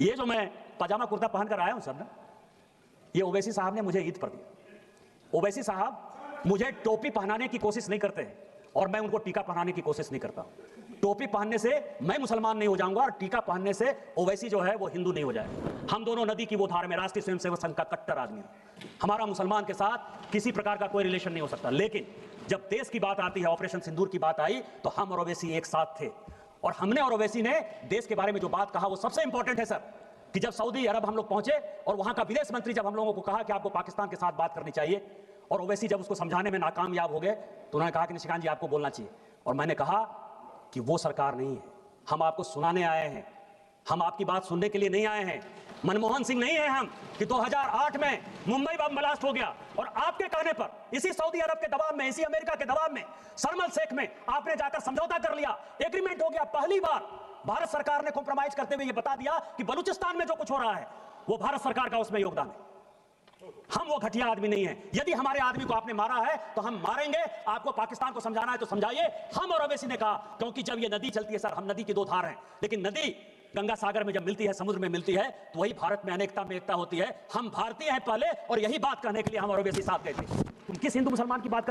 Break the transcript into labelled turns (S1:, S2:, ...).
S1: ये जो मैं पजामा कुर्ता पहनकर आया हूं सर ना, ये ओवैसी साहब ने मुझे ईद पर दिया। ओवैसी साहब मुझे टोपी पहनाने की कोशिश नहीं करते हैं और मैं उनको टीका पहनाने की कोशिश नहीं करता। टोपी पहनने से मैं मुसलमान नहीं हो जाऊंगा और टीका पहनने से ओवैसी जो है वो हिंदू नहीं हो जाए। हम दोनों नदी की वो धार में राष्ट्रीय स्वयंसेवक संघ का कट्टर आदमी है। हमारा मुसलमान के साथ किसी प्रकार का कोई रिलेशन नहीं हो सकता। लेकिन जब देश की बात आती है, ऑपरेशन सिंदूर की बात आई, तो हम और ओवैसी एक साथ थे और हमने और ओवैसी ने देश के बारे में जो बात कहा वो सबसे इंपॉर्टेंट है सर। कि जब सऊदी अरब हम लोग पहुंचे और वहां का विदेश मंत्री जब हम लोगों को कहा कि आपको पाकिस्तान के साथ बात करनी चाहिए और ओवैसी जब उसको समझाने में नाकामयाब हो गए तो उन्होंने कहा कि निशिकांत जी आपको बोलना चाहिए। और मैंने कहा कि वो सरकार नहीं है, हम आपको सुनाने आए हैं, हम आपकी बात सुनने के लिए नहीं आए हैं। मनमोहन सिंह नहीं है हम कि 2008 में मुंबई बम ब्लास्ट हो गया और आपके कहने पर इसी सऊदी अरब के दबाव में, इसी अमेरिका के दबाव में, शर्म शेख में आपने जाकर समझौता कर लिया, एग्रीमेंट हो गया। पहली बार भारत सरकार ने कॉम्प्रोमाइज करते हुए यह बता दिया कि बलूचिस्तान में जो कुछ हो रहा है वो भारत सरकार का उसमें योगदान है। हम वो घटिया आदमी नहीं है। यदि हमारे आदमी को आपने मारा है तो हम मारेंगे। आपको पाकिस्तान को समझाना है तो समझाइए। हम और ओवैसी ने कहा, क्योंकि जब ये नदी चलती है सर, हम नदी की दो धार हैं, लेकिन नदी गंगा सागर में जब मिलती है, समुद्र में मिलती है, तो वही भारत में अनेकता में एकता होती है। हम भारतीय हैं पहले और यही बात कहने के लिए हम और ओवैसी साथ गए थे। तुम किस हिंदू मुसलमान की बात करते